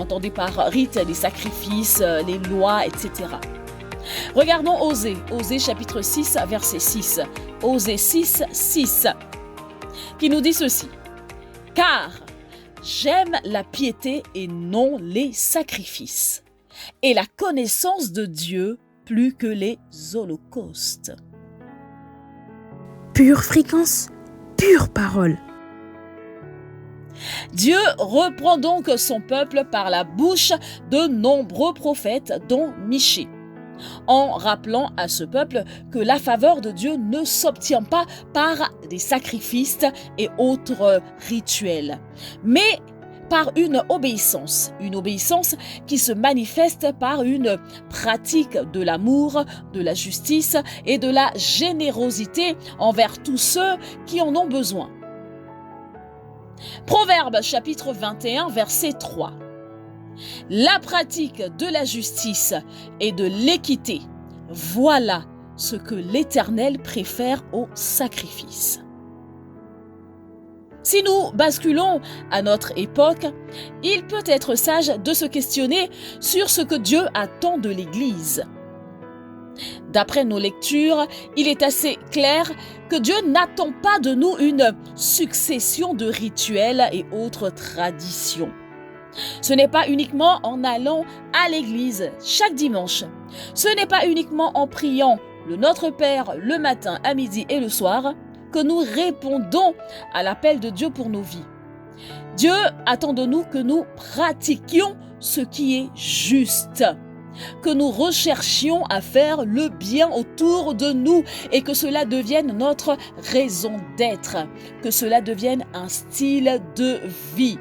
Entendez par rites les sacrifices, les lois, etc. Regardons Osée chapitre 6, verset 6. Osée 6, 6, qui nous dit ceci. « Car j'aime la piété et non les sacrifices, et la connaissance de Dieu plus que les holocaustes. » Pure fréquence, pure parole. Dieu reprend donc son peuple par la bouche de nombreux prophètes, dont Michée, en rappelant à ce peuple que la faveur de Dieu ne s'obtient pas par des sacrifices et autres rituels, mais par une obéissance qui se manifeste par une pratique de l'amour, de la justice et de la générosité envers tous ceux qui en ont besoin. Proverbe chapitre 21, verset 3. La pratique de la justice et de l'équité, voilà ce que l'Éternel préfère au sacrifice. Si nous basculons à notre époque, il peut être sage de se questionner sur ce que Dieu attend de l'Église. D'après nos lectures, il est assez clair que Dieu n'attend pas de nous une succession de rituels et autres traditions. Ce n'est pas uniquement en allant à l'église chaque dimanche. Ce n'est pas uniquement en priant le Notre Père le matin, à midi et le soir que nous répondons à l'appel de Dieu pour nos vies. Dieu attend de nous que nous pratiquions ce qui est juste, que nous recherchions à faire le bien autour de nous et que cela devienne notre raison d'être, que cela devienne un style de vie.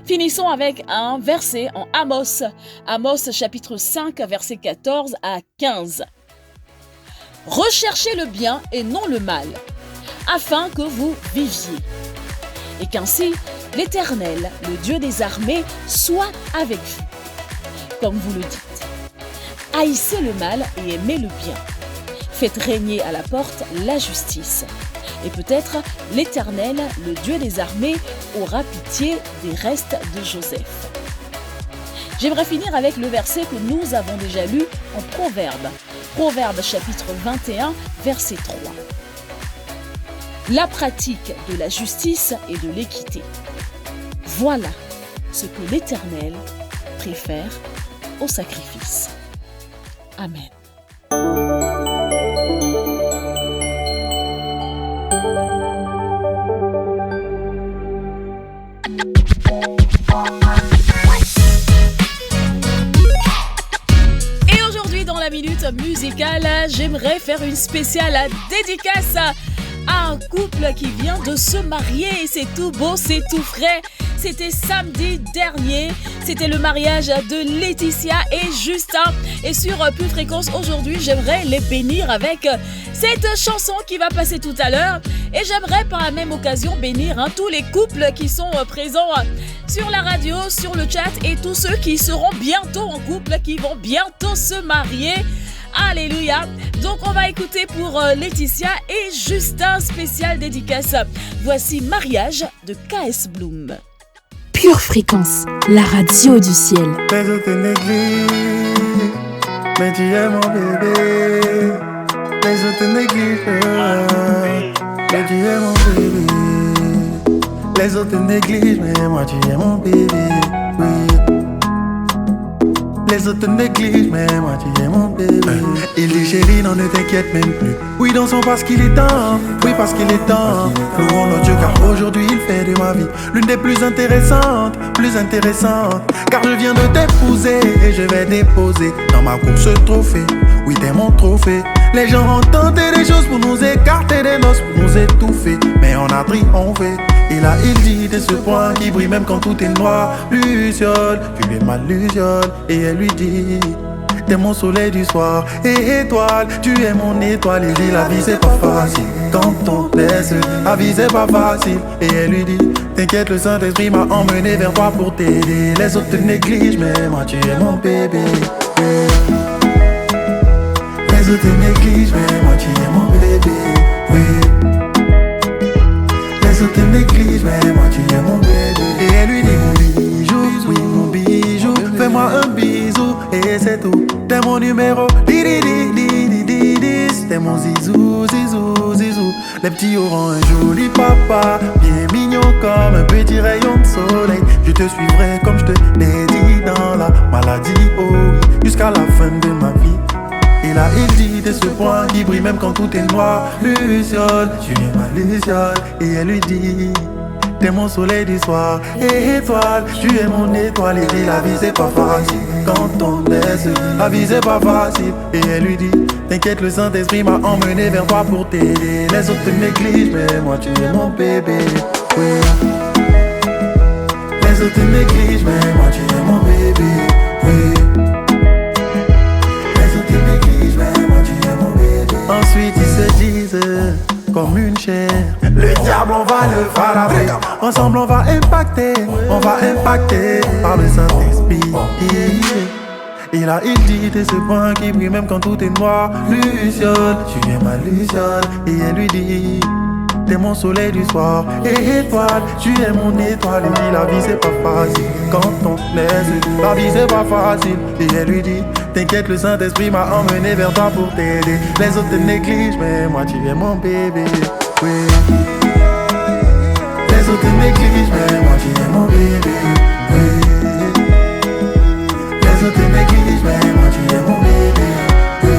Finissons avec un verset en Amos, Amos chapitre 5, verset 14 à 15. Recherchez le bien et non le mal, afin que vous viviez. Et qu'ainsi, l'Éternel, le Dieu des armées, soit avec vous. Comme vous le dites, haïssez le mal et aimez le bien. Faites régner à la porte la justice. Et peut-être l'Éternel, le Dieu des armées, aura pitié des restes de Joseph. J'aimerais finir avec le verset que nous avons déjà lu en Proverbe. Proverbe chapitre 21, verset 3. La pratique de la justice et de l'équité. Voilà ce que l'Éternel préfère au sacrifice. Amen. Et aujourd'hui dans la minute musicale, j'aimerais faire une spéciale dédicace à un couple qui vient de se marier. C'est tout beau, c'est tout frais. C'était samedi dernier, c'était le mariage de Laetitia et Justin. Et sur Pure Fréquence, aujourd'hui, j'aimerais les bénir avec cette chanson qui va passer tout à l'heure. Et j'aimerais par la même occasion bénir tous les couples qui sont présents sur la radio, sur le chat et tous ceux qui seront bientôt en couple, qui vont bientôt se marier. Alléluia. Donc on va écouter pour Laetitia et Justin, spécial dédicace. Voici Mariage de KS Bloom. Pure Fréquence, la radio du ciel. Les autres négligent, mais tu es mon bébé. Les autres négligent, mais tu es mon bébé. Les autres négligent, mais moi tu es mon bébé. Oui. Les autres négligent, mais moi tu es mon bébé. Il dit chérie, non ne t'inquiète même plus. Oui, dansons parce qu'il est temps. Oui, parce qu'il est temps. Louons notre Dieu car aujourd'hui il fait de ma vie l'une des plus intéressantes. Car je viens de t'épouser et je vais déposer dans ma course ce trophée. Oui, t'es mon trophée. Les gens ont tenté des choses pour nous écarter des noces, pour nous étouffer. Mais on a triomphé. Et là il dit de ce point qui brille même quand tout est noir. Luciole, tu es ma luciole. Et elle lui dit, t'es mon soleil du soir. Et étoile, tu es mon étoile. Il dit la vie c'est pas facile quand on laisse. La vie c'est pas facile. Et elle lui dit, t'inquiète, le Saint-Esprit m'a emmené vers toi pour t'aider. Les autres te négligent, mais moi tu es mon bébé. Les autres te négligent, mais moi tu es mon bébé. Oui. Les autres te négligent, mais moi tu es mon bébé. Et elle lui dit, mon bijou, oui mon bijou, fais-moi un bisou et c'est tout. T'es mon numéro, t'es mon zizou, zizou, zizou. Les petits auront un joli papa, bien mignon comme un petit rayon de soleil. Je te suivrai comme je te l'ai dit dans la maladie, oh oui, jusqu'à la fin de ma vie. Et là il dit de ce point qui brille même quand tout est noir. Luciole, tu es ma luciole. Et elle lui dit, t'es mon soleil du soir. Et étoile, tu es mon étoile. Et dit la vie c'est pas facile quand on laisse. La vie c'est pas facile. Et elle lui dit, t'inquiète, le Saint-Esprit m'a emmené vers toi pour t'aider. Les autres te négligent, mais moi tu es mon bébé. Oui. Les autres te négligent, mais moi tu es mon bébé. Oui. Les autres te négligent, mais moi tu es mon bébé. Ensuite ils se disent comme une chair. Le diable on va le frapper. Ensemble on va impacter par le Saint-Esprit. Et là il dit de ce point qui brille même quand tout est noir. Luciole, tu es ma luciole. Et elle lui dit, t'es mon soleil du soir. Et étoile, tu es mon étoile. Elle dit la vie c'est pas facile quand on laisse. La vie c'est pas facile. Et elle lui dit, t'inquiète, le Saint-Esprit m'a emmené vers toi pour t'aider. Les autres te négligent, mais moi tu es mon bébé. Oui. Les autres te négligent, mais moi tu es mon bébé. Oui. Les autres te négligent, mais moi tu es mon bébé. Oui.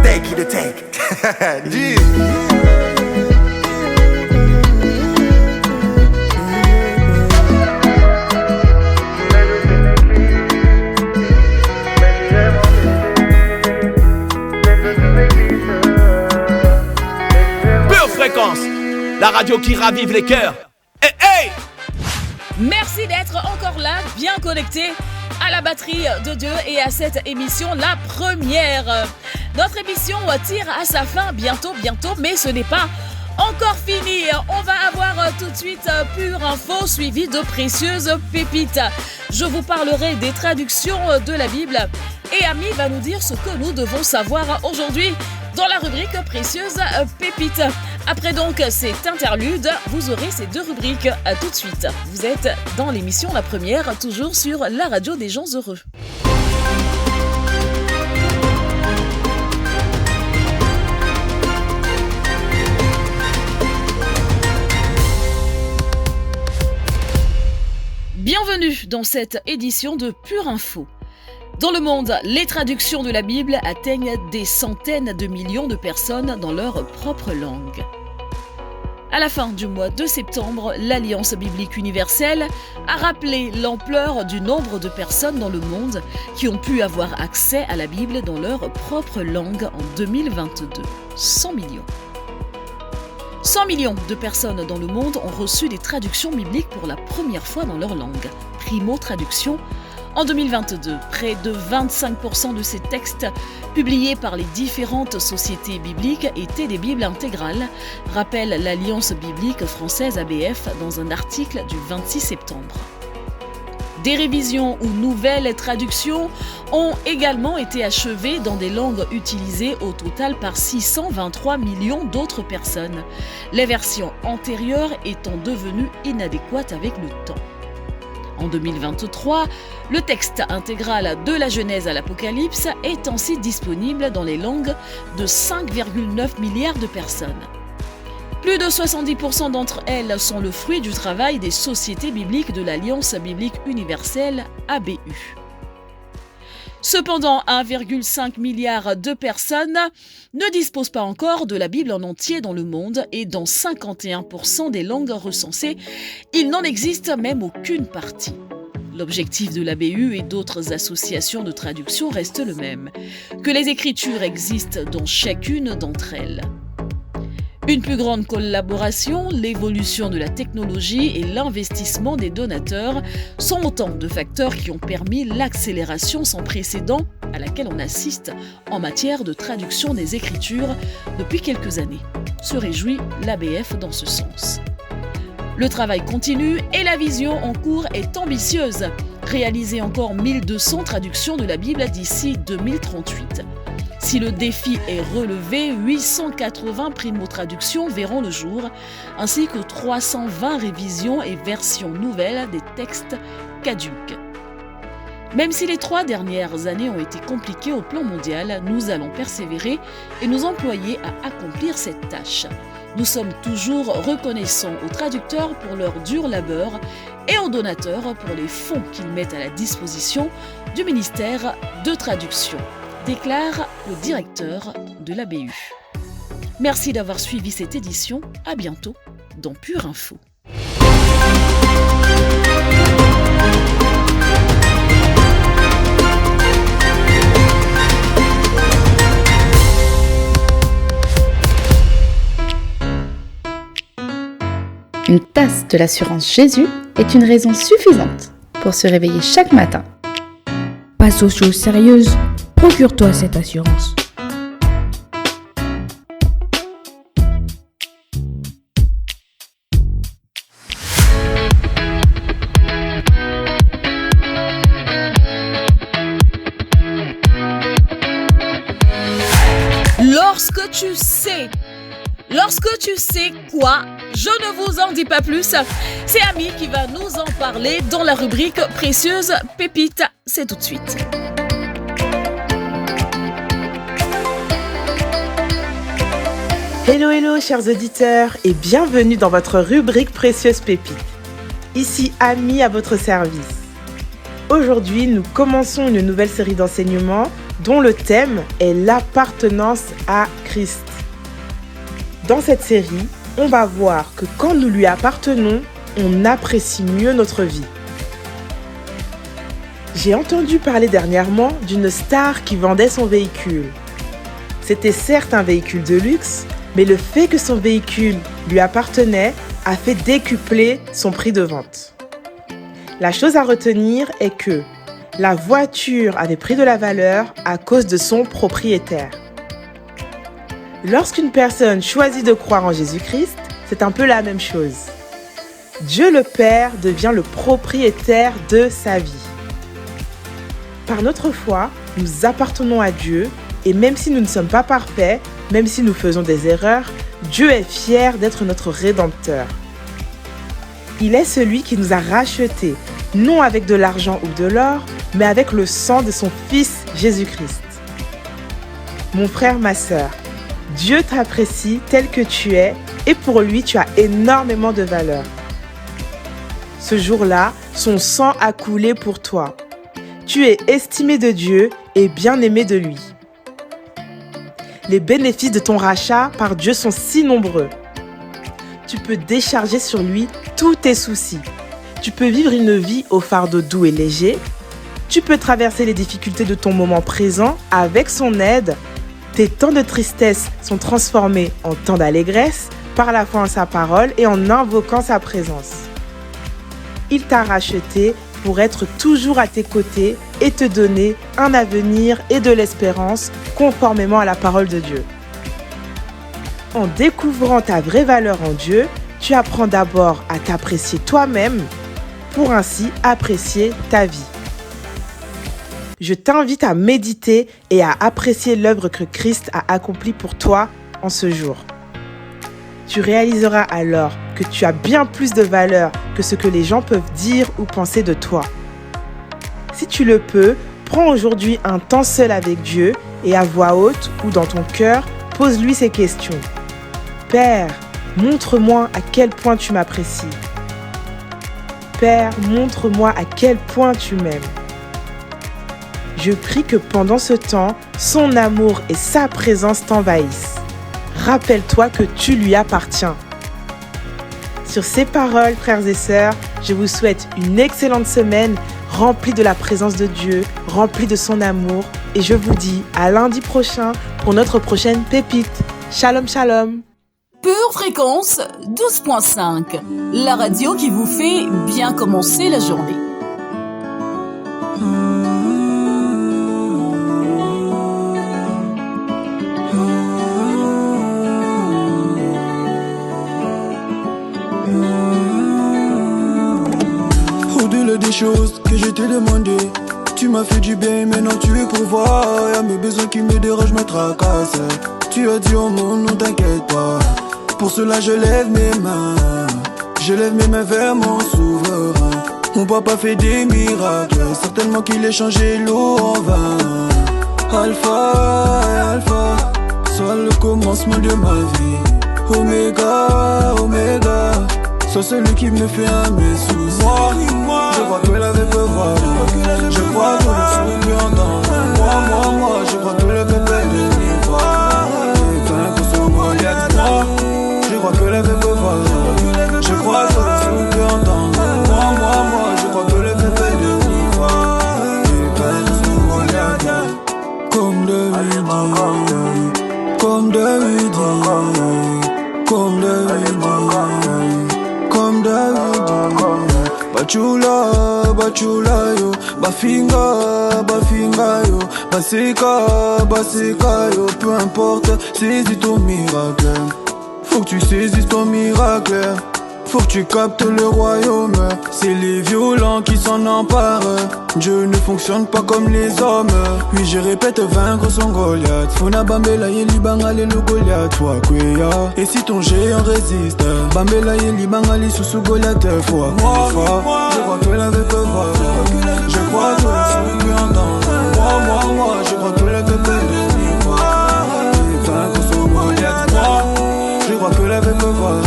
Take it to take. G. La radio qui ravive les cœurs. Hey, hey! Merci d'être encore là, bien connecté à la batterie de Dieu et à cette émission, la première. Notre émission tire à sa fin bientôt, mais ce n'est pas encore fini. On va avoir tout de suite Pure Info suivi de précieuses pépites. Je vous parlerai des traductions de la Bible et Ami va nous dire ce que nous devons savoir aujourd'hui dans la rubrique Précieuses pépites. Après donc cet interlude, vous aurez ces deux rubriques. À tout de suite. Vous êtes dans l'émission La Première, toujours sur la radio des gens heureux. Bienvenue dans cette édition de Pure Info. Dans le monde, les traductions de la Bible atteignent des centaines de millions de personnes dans leur propre langue. À la fin du mois de septembre, l'Alliance biblique universelle a rappelé l'ampleur du nombre de personnes dans le monde qui ont pu avoir accès à la Bible dans leur propre langue en 2022. 100 millions. 100 millions de personnes dans le monde ont reçu des traductions bibliques pour la première fois dans leur langue. Primo traduction. En 2022, près de 25% de ces textes publiés par les différentes sociétés bibliques étaient des Bibles intégrales, rappelle l'Alliance biblique française ABF dans un article du 26 septembre. Des révisions ou nouvelles traductions ont également été achevées dans des langues utilisées au total par 623 millions d'autres personnes, les versions antérieures étant devenues inadéquates avec le temps. En 2023, le texte intégral de la Genèse à l'Apocalypse est ainsi disponible dans les langues de 5,9 milliards de personnes. Plus de 70% d'entre elles sont le fruit du travail des sociétés bibliques de l'Alliance biblique universelle ABU. Cependant, 1,5 milliard de personnes ne disposent pas encore de la Bible en entier dans le monde et dans 51% des langues recensées, il n'en existe même aucune partie. L'objectif de l'ABU et d'autres associations de traduction reste le même, que les écritures existent dans chacune d'entre elles. Une plus grande collaboration, l'évolution de la technologie et l'investissement des donateurs sont autant de facteurs qui ont permis l'accélération sans précédent à laquelle on assiste en matière de traduction des Écritures depuis quelques années. Se réjouit l'ABF dans ce sens. Le travail continue et la vision en cours est ambitieuse. Réaliser encore 1200 traductions de la Bible d'ici 2038. Si le défi est relevé, 880 primo-traductions verront le jour, ainsi que 320 révisions et versions nouvelles des textes caducs. Même si les 3 dernières années ont été compliquées au plan mondial, nous allons persévérer et nous employer à accomplir cette tâche. Nous sommes toujours reconnaissants aux traducteurs pour leur dur labeur et aux donateurs pour les fonds qu'ils mettent à la disposition du ministère de traduction, déclare le directeur de l'ABU. Merci d'avoir suivi cette édition. À bientôt dans Pure Info. Une tasse de l'assurance Jésus est une raison suffisante pour se réveiller chaque matin. Passe aux choses sérieuses, procure-toi cette assurance. Lorsque tu sais quoi, je ne vous en dis pas plus. C'est Ami qui va nous en parler dans la rubrique Précieuse Pépite. C'est tout de suite. Hello hello chers auditeurs et bienvenue dans votre rubrique Précieuse Pépite. Ici Ami à votre service. Aujourd'hui, nous commençons une nouvelle série d'enseignements dont le thème est l'appartenance à Christ. Dans cette série, on va voir que quand nous lui appartenons, on apprécie mieux notre vie. J'ai entendu parler dernièrement d'une star qui vendait son véhicule. C'était certes un véhicule de luxe, mais le fait que son véhicule lui appartenait a fait décupler son prix de vente. La chose à retenir est que la voiture avait pris de la valeur à cause de son propriétaire. Lorsqu'une personne choisit de croire en Jésus-Christ, c'est un peu la même chose. Dieu le Père devient le propriétaire de sa vie. Par notre foi, nous appartenons à Dieu et même si nous ne sommes pas parfaits, même si nous faisons des erreurs, Dieu est fier d'être notre Rédempteur. Il est celui qui nous a rachetés, non avec de l'argent ou de l'or, mais avec le sang de son Fils Jésus-Christ. Mon frère, ma sœur, Dieu t'apprécie tel que tu es et pour lui, tu as énormément de valeur. Ce jour-là, son sang a coulé pour toi. Tu es estimé de Dieu et bien aimé de lui. Les bénéfices de ton rachat par Dieu sont si nombreux. Tu peux décharger sur lui tous tes soucis. Tu peux vivre une vie au fardeau doux et léger. Tu peux traverser les difficultés de ton moment présent avec son aide. Tes temps de tristesse sont transformés en temps d'allégresse par la foi en sa parole et en invoquant sa présence. Il t'a racheté pour être toujours à tes côtés et te donner un avenir et de l'espérance conformément à la parole de Dieu. En découvrant ta vraie valeur en Dieu, tu apprends d'abord à t'apprécier toi-même pour ainsi apprécier ta vie. Je t'invite à méditer et à apprécier l'œuvre que Christ a accomplie pour toi en ce jour. Tu réaliseras alors que tu as bien plus de valeur que ce que les gens peuvent dire ou penser de toi. Si tu le peux, prends aujourd'hui un temps seul avec Dieu et à voix haute ou dans ton cœur, pose-lui ces questions. Père, montre-moi à quel point tu m'apprécies. Père, montre-moi à quel point tu m'aimes. Je prie que pendant ce temps, son amour et sa présence t'envahissent. Rappelle-toi que tu lui appartiens. Sur ces paroles, frères et sœurs, je vous souhaite une excellente semaine remplie de la présence de Dieu, remplie de son amour. Et je vous dis à lundi prochain pour notre prochaine pépite. Shalom, shalom. Pure Fréquence 12.5, la radio qui vous fait bien commencer la journée. Au-delà des choses que je t'ai demandé, tu m'as fait du bien, maintenant tu es pour voir. Y'a mes besoins qui me dérangent, me tracassent. Tu as dit au monde, non t'inquiète pas. Pour cela je lève mes mains. Je lève mes mains vers mon souverain. Mon papa fait des miracles, certainement qu'il ait changé l'eau en vin. Alpha, Alpha, sois le commencement de ma vie. Oméga, Oméga. Sois celui qui me fait aimer sous moi. Je crois que la vie peut voir. Je crois que le son peut entendre. Moi, je crois que le peuple est de voir. Et pour son Goliath, moi. Je crois que la vie peut voir. Je crois que le son peut entendre. Moi, je crois que le peuple est de voir. Et pour son Goliath. Comme David, comme David, comme David, comme David. Bachula, bachula yo, bafinga yo, baseka yo, peu importe, saisis ton miracle. Faut que tu saisisses ton miracle. Faut que tu captes le royaume. C'est les violents qui s'en emparent. Dieu ne fonctionne pas comme les hommes. Oui, je répète, vaincre son Goliath. Fona Bambela yeli bangali le Goliath wa kweya. Et si ton géant résiste, Bambela yeli bangali sous Goliath fois. Moi, je crois que la vie peut voir. Je crois que le son peut entendre. Moi, je crois que le peuple est de voir. Vaincre son Goliath, moi. Je crois que la vie peut voir.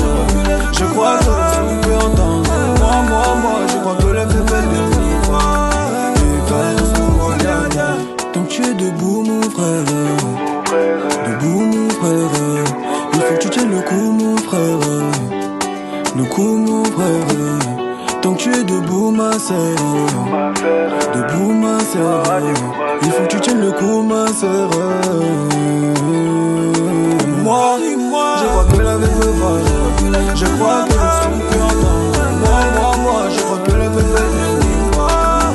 Je crois que le son peut entendre. Moi, je crois que le peuple est de voir. Et vaincre son Goliath. Donc tu es debout mon frère. Debout mon frère. Il faut que tu tiennes le coup mon frère. Le coup mon frère. Tant que tu es debout ma sœur. Debout ma sœur. Il faut que tu tiennes le coup ma sœur. Moi, je crois que la vie peut voir. Je crois que le son peut entendre. Moi, je crois que la vie peut voir.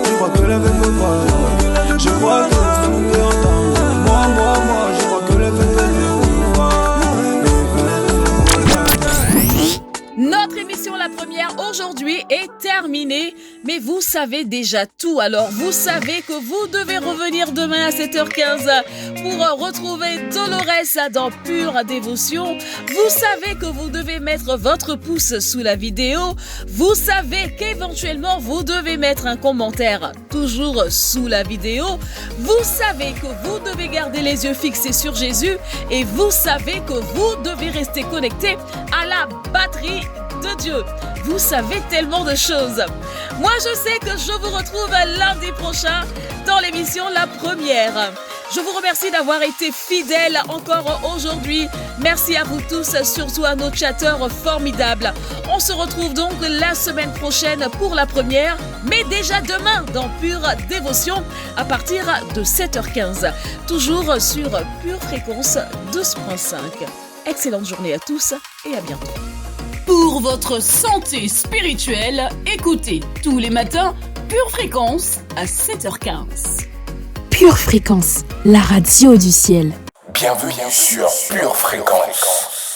Je crois que la vie peut voir. Je crois que le son peut entendre. Moi, je crois que la vie peut voir. Notre émission La Première aujourd'hui est terminée, mais vous savez déjà tout. Alors vous savez que vous devez revenir demain à 7h15 pour retrouver Dolores dans Pure Dévotion. Vous savez que vous devez mettre votre pouce sous la vidéo. Vous savez qu'éventuellement vous devez mettre un commentaire toujours sous la vidéo. Vous savez que vous devez garder les yeux fixés sur Jésus et vous savez que vous devez rester connecté à la batterie de Dieu. Vous savez tellement de choses. Moi, je sais que je vous retrouve lundi prochain dans l'émission La Première. Je vous remercie d'avoir été fidèles encore aujourd'hui. Merci à vous tous, surtout à nos chatteurs formidables. On se retrouve donc la semaine prochaine pour La Première, mais déjà demain dans Pure Dévotion à partir de 7h15. Toujours sur Pure Fréquence 12.5. Excellente journée à tous et à bientôt. Pour votre santé spirituelle, écoutez tous les matins Pure Fréquence à 7h15. Pure Fréquence, la radio du ciel. Bienvenue sur Pure Fréquence.